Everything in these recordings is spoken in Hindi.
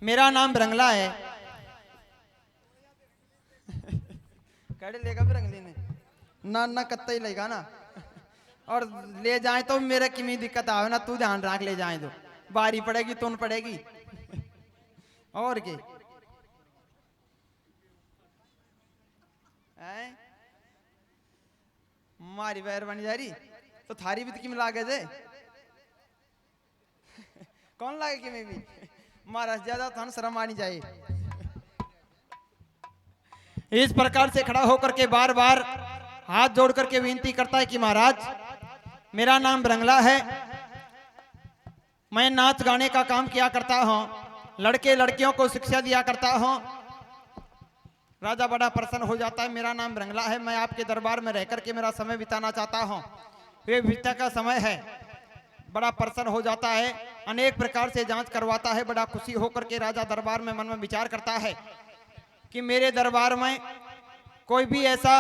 मेरा नाम रंगला है। कड़े लेगा भी रंगली ने ना कत्ता ही लेगा ना। और ले जाए तो मेरे किमी दिक्कत आवे ना, तू ध्यान रख, ले जाए तो बारी पड़ेगी तुन पड़ेगी। और के मारी बैर बन जा रही तो थारी भी किम लागे जे। कौन लागे कि मैं भी महाराज ज्यादा थन शर्म आनी चाहिए। इस प्रकार से खड़ा होकर के बार बार हाथ जोड़ करके विनती करता है कि महाराज मेरा नाम रंगला है, मैं नाच गाने का काम किया करता हूं, लड़के लड़कियों को शिक्षा दिया करता हूं। राजा बड़ा प्रसन्न हो जाता है, मेरा नाम रंगला है, मैं आपके दरबार में रहकर के मेरा समय बिताना चाहता हूं। ये विद्या का समय है। बड़ा प्रसन्न हो जाता है, अनेक प्रकार से जांच करवाता है। बड़ा खुशी होकर के राजा दरबार में मन में विचार करता है कि मेरे दरबार में कोई भी ऐसा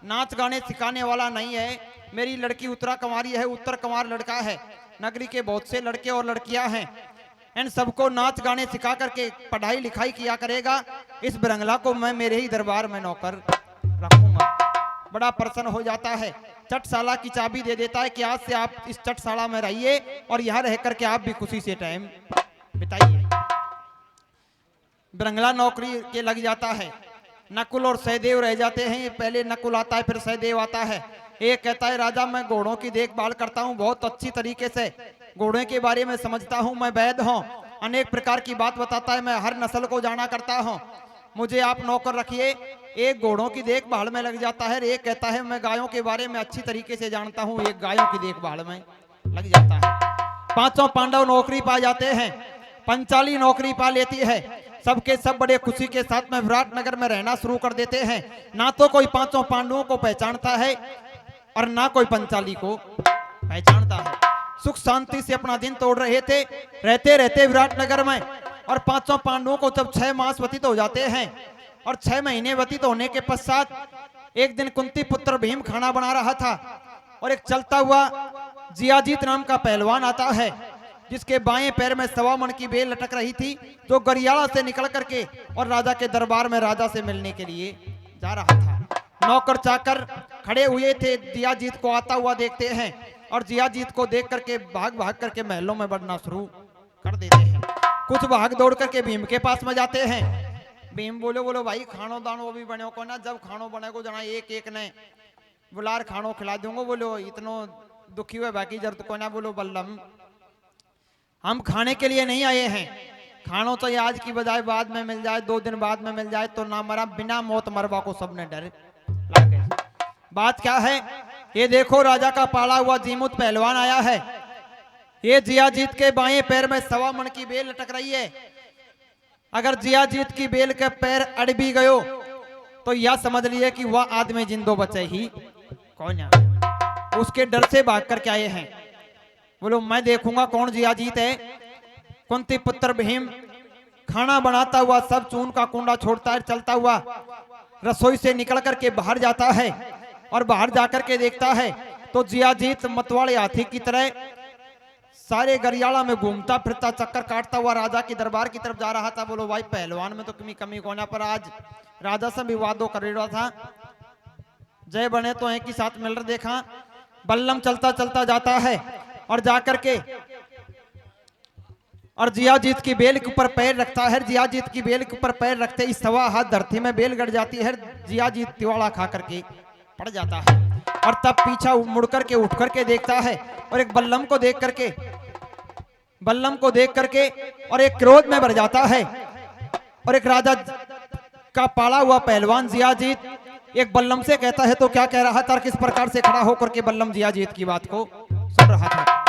नाच गाने सिखाने वाला नहीं है। मेरी लड़की उत्तरा कुंवारी है, उत्तर कुंवार लड़का है। नगरी के बहुत से लड़के और लड़कियां हैं, इन सबको नाच गाने सिखा करके पढ़ाई लिखाई किया करेगा। इस बरंगला को मैं मेरे ही दरबार में नौकर रखूंगा। बड़ा प्रसन्न हो जाता है, चटशाला की चाबी दे देता है कि आज से आप इस चटशाला में रहिए और यहाँ रह करके आप भी खुशी से टाइम बिताइए। बरंगला नौकरी के लग जाता है। नकुल और सहदेव रह जाते हैं। पहले नकुल आता है, फिर सहदेव आता है। एक कहता है राजा मैं घोड़ों की देखभाल करता हूँ बहुत अच्छी तरीके से, घोड़े के बारे में समझता हूँ, मैं वैद हूँ, अनेक प्रकार की बात बताता है, मैं हर नस्ल को जाना करता हूँ, मुझे आप नौकर रखिए। एक घोड़ों की देखभाल में लग जाता है। एक कहता है मैं गायों के बारे में अच्छी तरीके से जानता हूँ, एक गायों की देखभाल में लग जाता है। पांचों पांडव नौकरी पा जाते हैं, पंचाली नौकरी पा लेती है। सबके सब बड़े खुशी के साथ में विराटनगर में रहना शुरू कर देते हैं। ना तो कोई पांचों पांडवों को पहचानता है और ना कोई पंचाली को पहचानता है। सुख शांति से अपना दिन तोड़ रहे थे, रहते रहते विराटनगर में। और पांचों पांडवों को जब 6 मास व्यतीत हो जाते हैं और 6 महीने व्यतीत होने के पश्चात एक दिन कुंती पुत्र भीम खाना बना रहा था और एक चलता हुआ जियाजीत नाम का पहलवान आता है, जिसके बाएं पैर में 1.25 मन की बेल लटक रही थी, जो गरियाला से निकल करके और राजा के दरबार में राजा से मिलने के लिए जा रहा था। नौकर चाकर खड़े हुए थे, जियाजीत को आता हुआ देखते हैं और जियाजीत को देख करके भाग भाग करके महलों में बढ़ना शुरू कर देते हैं। कुछ भाग दौड़ करके भीम के पास में जाते हैं। भीम बोलो भाई खानो दानो भी बने को ना, जब खानो बने को जना एक एक ने बुलार खानो खिला दूंगो। बोलो इतनो दुखी हुए बाकी जरूरत को ना। बोलो बल्लम हम खाने के लिए नहीं आए हैं, खानो तो ये आज की बजाय बाद में मिल जाए, 2 दिन बाद में मिल जाए तो ना मरा, बिना मौत मरवा को सबने डर लागे। बात क्या है, ये देखो राजा का पाला हुआ जीमूत पहलवान आया है। ये जियाजीत के बाएं पैर में 1.25 मन की बेल लटक रही है। अगर जियाजीत की बेल के पैर अड़ भी गयो तो यह समझ लिए कि वह आदमी जिंदो बचे ही कौन है। उसके डर से भाग कर के आए हैं। बोलो मैं देखूंगा कौन जियाजीत है। कुंती पुत्र भीम खाना बनाता हुआ सब चून का कुंडा छोड़ता है, चलता हुआ रसोई से निकल करके बाहर जाता है और बाहर जाकर के देखता है तो जियाजीत मतवाले हाथी की तरह सारे गरियाला में घूमता फिरता चक्कर काटता हुआ राजा के दरबार की तरफ जा रहा था। बोलो भाई पहलवान में तो कमी कोना, पर आज राजा से विवादों कर रहा था। जय बने तो एक ही साथ मिल रहे देखा। बल्लम चलता चलता जाता है और जाकर के और जियाजीत की बेल के ऊपर पैर रखता है। जियाजीत की बेल के ऊपर पैर रखते ही 1.25 हाथ धरती में बेल गड़ जाती है। जियाजीत तिवाड़ा खा करके पड़ जाता है और तब पीछा मुड़ करके उठ करके देखता है और एक बल्लम को देख करके और एक क्रोध में भर जाता है। और एक राजा का पाला हुआ पहलवान जियाजीत एक बल्लम से कहता है तो क्या कह रहा था, किस प्रकार से खड़ा होकर के बल्लम जियाजीत की बात को सुन रहा था।